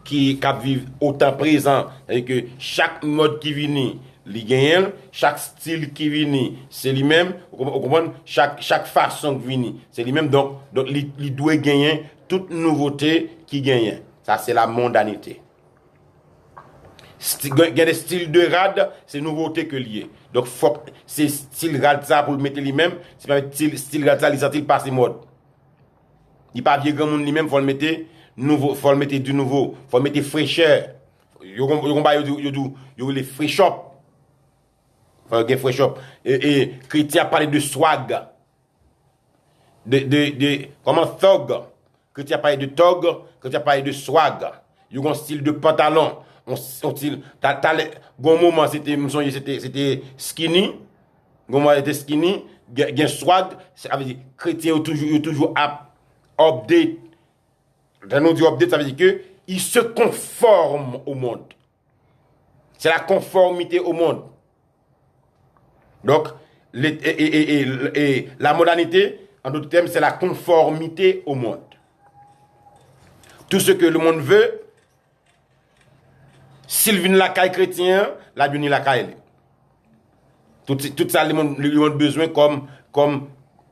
qui vivent au temps présent, et que chaque mode qui vient, li gagne, chaque style qui vient, c'est lui-même, vous comprenez, chaque façon qui vient, c'est lui-même, donc il doit gagner toute nouveauté qui gagne. Ça, c'est la mondanité. Il y a des styles de rad, c'est nouveauté que lié. Donc, c'est style rad ça pour le mettre lui-même, c'est pas style rad ça, il s'attire pas ses modes. Il pas vieux grand monde lui-même, faut le mettre nouveau, faut le mettre du nouveau, faut le mettre fraîcheur. Yo les fraîchop. Faut le fraîchop. Et chrétien parle de swag. Comment thug. Chrétien parle de thug, chrétien parle de swag. Yo un style de pantalon. On style gon moment c'était skinny. Gon moment était skinny, gen swag, ça veut dire chrétien toujours update. Quand on dit update, ça veut dire que il se conforme au monde. C'est la conformité au monde. Donc, la modernité, en d'autres termes, c'est la conformité au monde. Tout ce que le monde veut, s'il vient la caille chrétien, la vient la caille. Tout ça, le monde besoin comme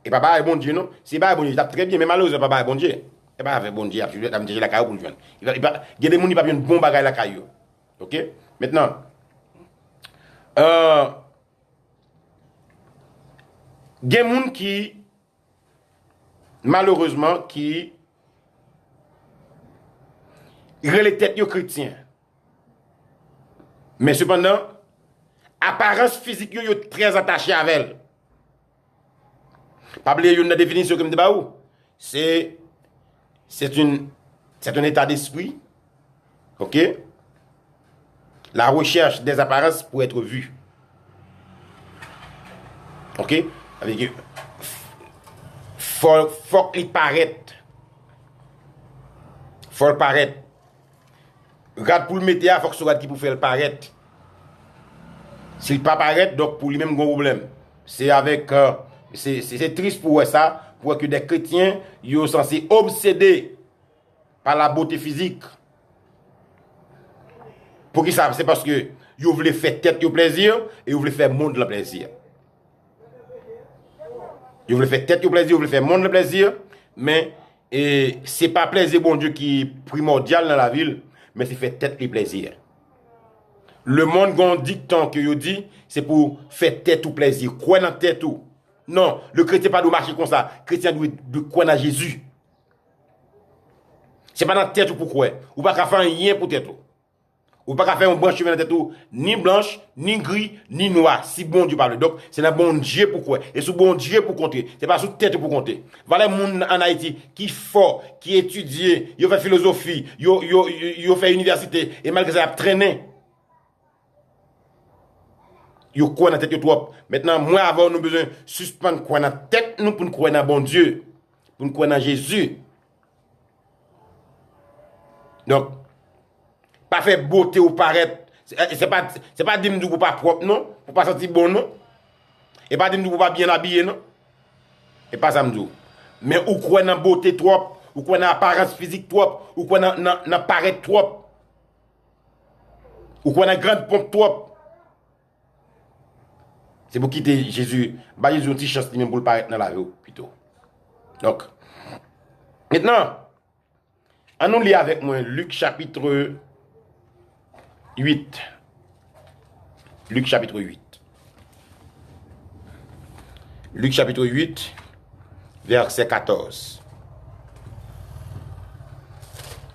et papa est bon Dieu, non? C'est pas bon Dieu, ça très bien, mais malheureusement, papa est bon Dieu. Et pas avec bon Dieu, il va me dire la caille pour le joindre. Il y a des gens qui pas bien bon bagage la caille. OK? Maintenant, il y a des gens qui, malheureusement, qui les têtes chrétiens. Mais cependant, apparence physique est très attachée avec elle. Pas oublier une définition comme de où c'est un état d'esprit. OK? La recherche des apparences pour être vue. OK? Avec faut qu'il paraître. Faut le paraître. Regarde pour le mettre, il faut que ce soit qui pour faire le paraître. S'il pas paraître, donc pour lui-même, gros problème. C'est avec c'est triste pour ça, pour que des chrétiens sont censés obsédés par la beauté physique. Pour qui ça? C'est parce que ils veulent faire tête au plaisir et ils veulent faire monde le plaisir. Ils veulent faire tête au plaisir, ils veulent faire monde le plaisir, mais c'est pas plaisir bon Dieu qui est primordial dans la ville, mais c'est faire tête le plaisir. Le monde gon dictant que yo dit, c'est pour faire tête ou plaisir, croire dans tête ou. Non, le chrétien pas doit marcher comme ça. Le chrétien doit croire dans Jésus. C'est pas dans tête ou pour croire. Ou pas faire rien pour tête ou. Ou pas faire un branche cheveux dans tête ou, ni blanche, ni gris, ni noir. Si bon Dieu parle. Donc, c'est dans bon Dieu pour croire. Et sous bon Dieu pour compter. C'est pas sous tête pour compter. Voilà les gens en Haïti qui fort, qui étudie, ils fait philosophie, ils fait université et malgré ça traîner. Yo croit dans tête trop. Maintenant, moi avant nous besoin suspendre quoi dans tête nous pour nous croire dans bon Dieu, pour nous croire dans Jésus. Donc pas faire beauté ou paraître, c'est pas dire nous pour pas propre non, pour pas sentir bon non. Et pas dire nous pour pas bien habillé non. Et pas ça me dit. Mais ou croire dans beauté trop, ou croire dans apparence physique trop, ou croire dans paraître trop. Ou croire dans grande pompe trop. C'est pour quitter Jésus. Bah, Jésus a une petite chance même pour le paraître dans la rue, plutôt. Donc, maintenant, on nous lit avec moi Luc chapitre 8. Luc chapitre 8. Luc chapitre 8, verset 14.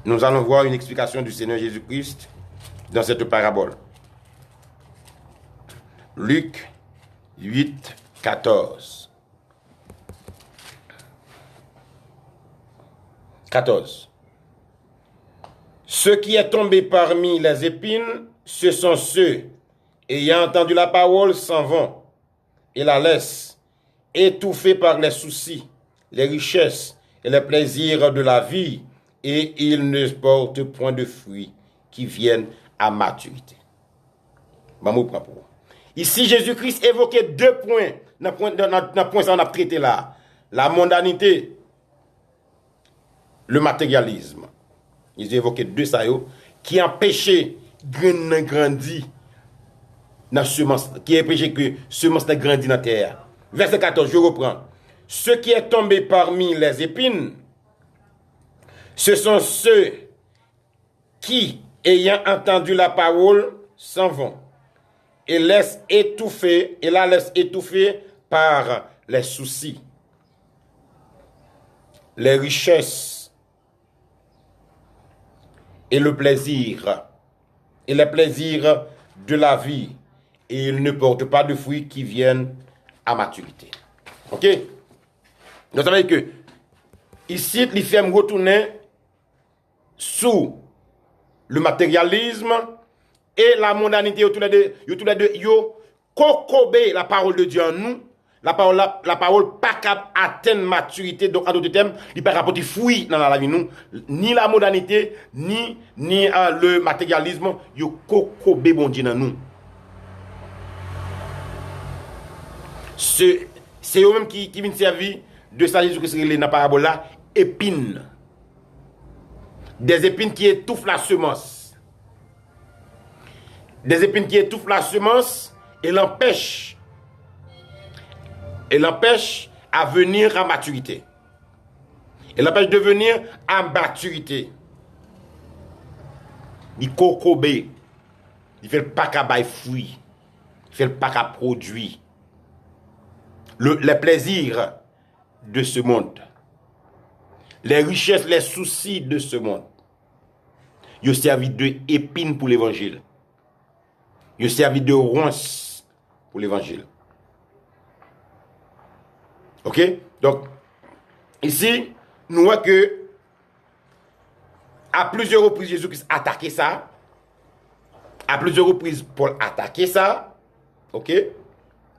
Nous allons voir une explication du Seigneur Jésus-Christ dans cette parabole. Luc 8, 14. 14. Ce qui est tombé parmi les épines, ce sont ceux, ayant entendu la parole, s'en vont et la laissent, étouffés par les soucis, les richesses et les plaisirs de la vie, et ils ne portent point de fruits qui viennent à maturité. Ici, Jésus-Christ évoquait deux points dans le point qu'on a traité là. La mondanité, le matérialisme. Ils évoquaient deux ça qui empêchaient grandir dans semence, qui est péché que semence n'a grandi dans la terre. Verset 14, je reprends. Ce qui est tombé parmi les épines, ce sont ceux qui, ayant entendu la parole, s'en vont et la laissent étouffer par les soucis, les richesses et le plaisir, et les plaisirs de la vie, et ils ne portent pas de fruits qui viennent à maturité. Ok? Nous savons que ici, les femmes retournent sous le matérialisme et la mondanité, tous les deux, kokobé la parole de Dieu en nous. La parole pas capable atteindre maturité. Donc, en d'autres termes, il pas capable de fruit dans la vie nous. Ni la modernité, ni le matérialisme, yo kokobé bon Dieu dans nous. C'est eux-mêmes qui viennent servir de ça, Jésus-Christ, dans la parabole là, épines. Des épines qui étouffent la semence. Des épines qui étouffent la semence et l'empêchent à venir à maturité. Et l'empêche de venir à maturité. Il kokobé. Il fait pas qu'à bailler fruit. Il fait pas qu'à produire. Les plaisirs de ce monde. Les richesses, les soucis de ce monde. Ils servi de épines pour l'évangile. Ils servi de ronces pour l'évangile. Ok? Donc, ici, nous voyons que à plusieurs reprises, Jésus-Christ a attaqué ça. À plusieurs reprises, Paul a attaqué ça. Ok?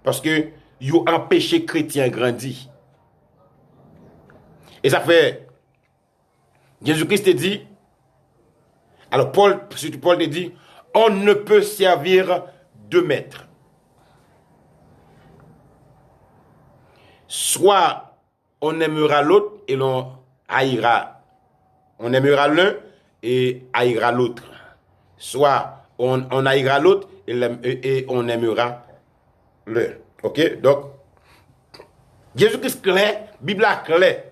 Parce que ils ont empêché les chrétiens de grandir. Et ça fait, Jésus-Christ te dit, alors Paul te dit, on ne peut servir deux maîtres. Soit on aimera l'autre et l'on haïra. On aimera l'un et haïra l'autre. Soit on haïra l'autre et on aimera l'un. Ok? Donc, Jésus-Christ clair, Bible clair.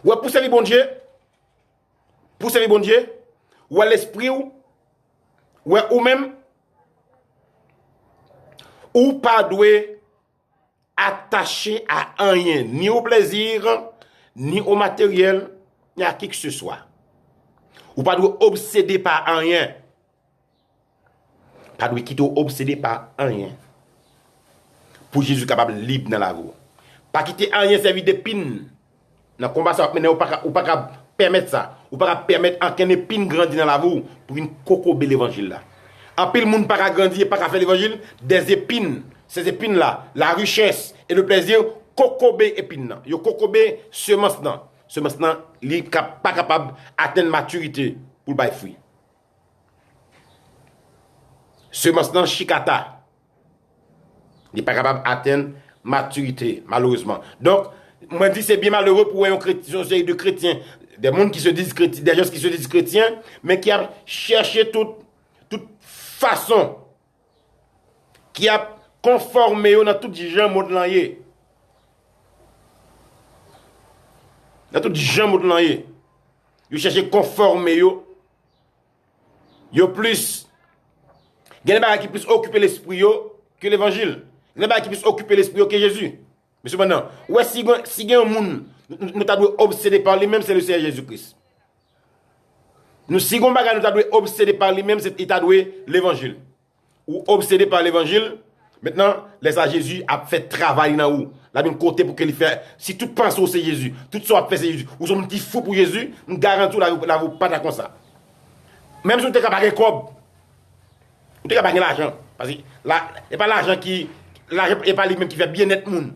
Ouais, pour servir bon Dieu, ou à l'esprit ou même, ou pas doué attaché à rien, ni au plaisir, ni au matériel, ni à qui que ce soit. Ou pas doué obsédé par rien. Pas doué quitter obsédé par rien. Pour Jésus capable libre dans la vie. Pas quitter rien servi d'épine. Dans le combat, ça va ou pas permettre ça. Ou pas permettre qu'une épine grandisse dans la vie pour une kokobé l'évangile là. En pile monde pas grandir, pas faire l'évangile, des épines. Ces épines là, la richesse et le plaisir, kokobé épine là. Yo kokobé semence là. Semence là, il pas capable d'atteindre maturité pour le bail fruit. Semence là chikata. Il n'est pas capable d'atteindre maturité, malheureusement. Donc, moi, je dis c'est bien malheureux pour un chrétien, de chrétiens, des gens qui se disent chrétiens, des gens qui se disent chrétiens, mais qui a cherché toute façon, qui a conformé dans tout genre modelanyer. Dans tout genre modelanyer. Ils cherchent conformer yo plus. Il y a des gens qui plus occuper l'esprit que l'évangile. Il y a des gens qui plus occuper l'esprit que Jésus. Mais cependant, ouais, si il y a un monde, nous t'avons obsédé par lui-même, c'est le Seigneur Jésus-Christ. Nous, si on bagage, nous t'avons obsédé par lui-même, c'est l'évangile. Ou obsédé par l'évangile, maintenant, laisse Jésus a fait travail dans où. La même côté pour qu'il fasse. Si tout pense au c'est Jésus, tout ça a fait c'est Jésus. Ou sommes un petit fou pour Jésus, nous garantissons la vous pas comme ça. Même si vous êtes capable de cob, vous êtes capable de l'argent. Parce que là, c'est pas l'argent n'est pas lui-même qui fait bien être monde.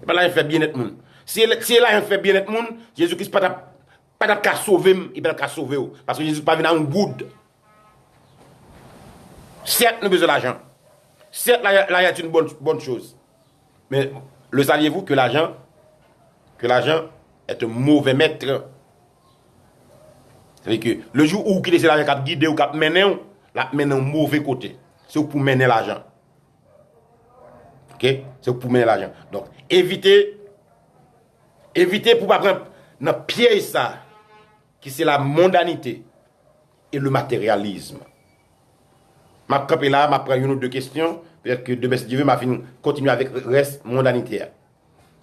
C'est pas l'argent qui fait bien être monde. Si l'argent fait bien être monde, Jésus-Christ pas qu'à sauver, il pas qu'à sauver. Parce que Jésus pas venu en good. Certes, nous avons besoin d'argent. Certes, l'argent est une bonne chose. Mais le saviez-vous que l'argent est un mauvais maître? C'est-à-dire que le jour où vous quittez l'argent qui guide ou qui mène, la mener dans mauvais côté. C'est pour mener l'argent. OK? C'est pour mener l'argent. Donc, évitez pour pas prendre dans piège ça qui c'est la mondanité et le matérialisme. M'a campé là, m'a prendre une ou deux questions, peut-être que demain si Dieu veut m'a fini continuer avec le reste mondanité.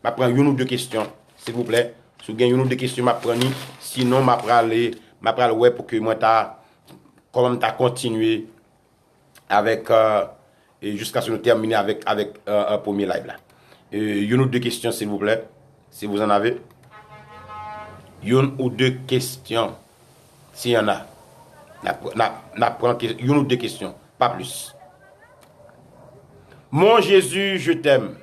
M'a prendre une ou deux questions, s'il vous plaît. Si vous avez une ou deux questions m'a prendre, sinon m'a prendre ouais pour que moi ta comment t'as continué avec et jusqu'à ce que nous terminer avec un premier live là. Une ou deux questions s'il vous plaît, si vous en avez. Une ou deux questions, s'il y en a. N'a prend une ou deux questions, pas plus. Mon Jésus, je t'aime.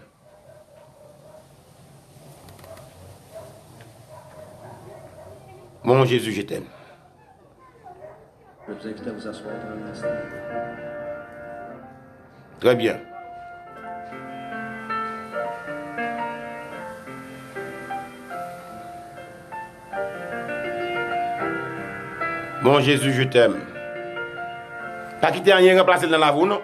Mon Jésus, je t'aime. Je vous invite à vous asseoir pour un instant. Très bien. Mon Jésus, je t'aime. Pas quitter rien remplacer dans la voie, non?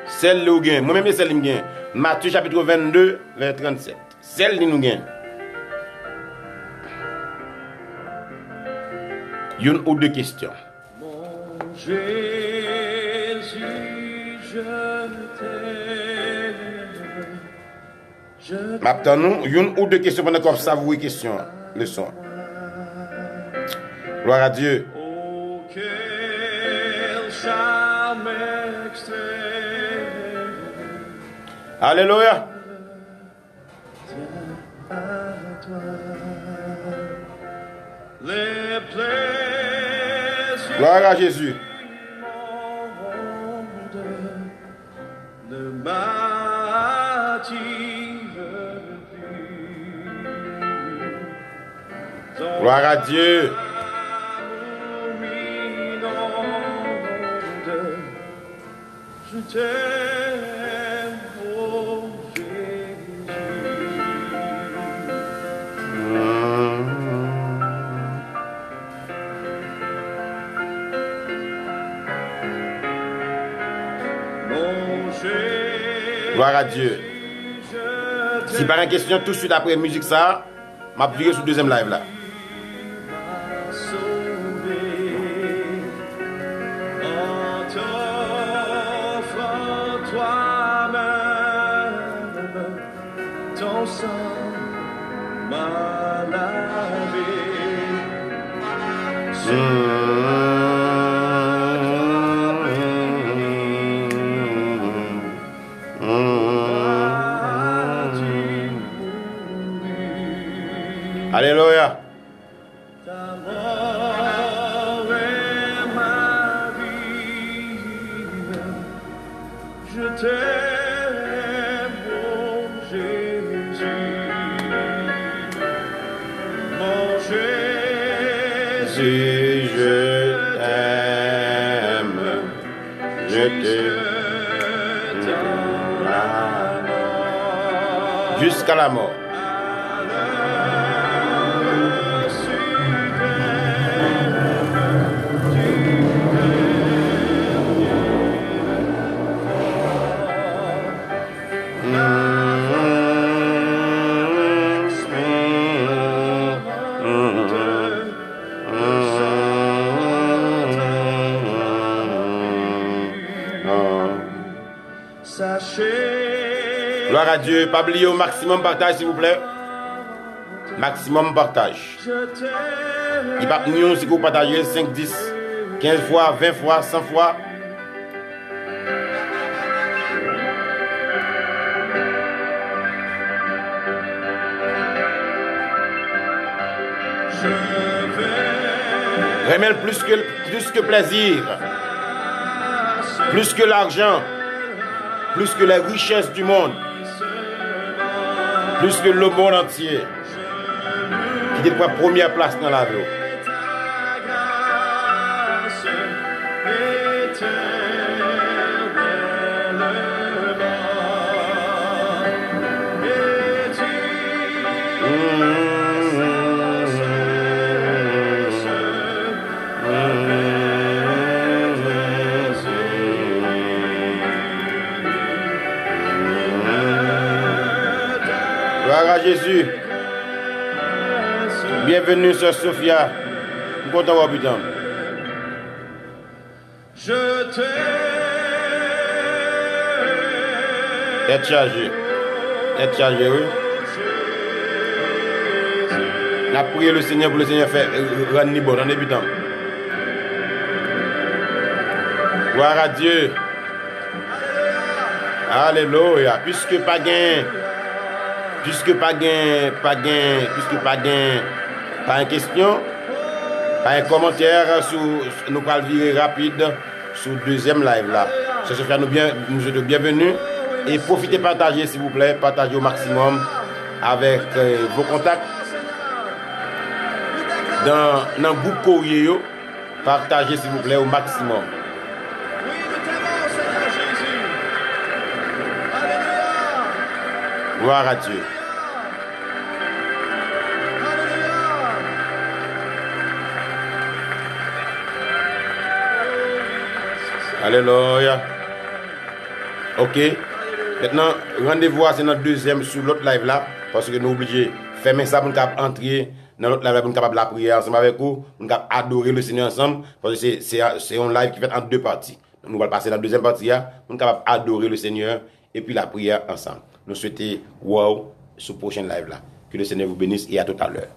Celle où gagne. Moi-même, celle qui gagne. Matthieu chapitre 22, verset 37. Celle qui nous gagne. Une ou deux questions. Mon Jésus, je t'aime. Maintenant, nous, une ou deux questions pendant qu'on savoure question, leçon. Gloire à Dieu. Oh, quel charme extrême. Alléluia. À toi. Les plaisirs Gloire à Jésus. du monde ne m'attirent plus. Gloire à Dieu. Je t'aime, oh Jésus. Mon Jésus, Gloire à Dieu. je Si par une question tout de suite après musique ça, m'a viré sur le deuxième live là. t'ai sauvé en t'offrant toi-même. Ton sang m'a lavé. Alléluia. Ta mort est ma vie. Je t'aime, mon Jésus. Mon Jésus, Si je t'aime, je t'aime jusqu'à la mort. Gloire à Dieu. Pas oublier au maximum partage, s'il vous plaît. Maximum partage. Il va nous si vous partagez 5, 10, 15 fois, 20 fois, 100 fois. Remets plus que plaisir, plus que l'argent, plus que les richesses du monde, plus que le monde entier, qui est la première place dans la vie. Gloire à Jésus. Bienvenue, Sœur Sophia. Je suis content de putain. Je t'aime. Être chargé. Être chargé, oui. On a prié le Seigneur pour le Seigneur faire rendre bon dans les butants. Gloire à Dieu. Alléluia. Puisque pas gain, pas une question, pas un commentaire, nous allons virer rapide sur le deuxième live là. Ça se fait nous êtes bienvenus et profitez, partagez s'il vous plaît, partagez au maximum avec vos contacts dans le groupe courrier, partagez s'il vous plaît au maximum. Oui, nous t'aimons, Seigneur Jésus. Alléluia. Gloire à Dieu. Alléluia. Ok. Maintenant, rendez-vous c'est notre deuxième sur l'autre live là. Parce que nous sommes obligés de fermer ça pour nous entrer dans l'autre live pour nous capable la prière ensemble avec vous. Pour nous adorer le Seigneur ensemble. Parce que c'est un live qui fait en deux parties. Nous allons passer dans la deuxième partie là. Pour nous capable adorer le Seigneur et puis la prière ensemble. Nous souhaitons wow sur le prochain live là. Que le Seigneur vous bénisse et à tout à l'heure.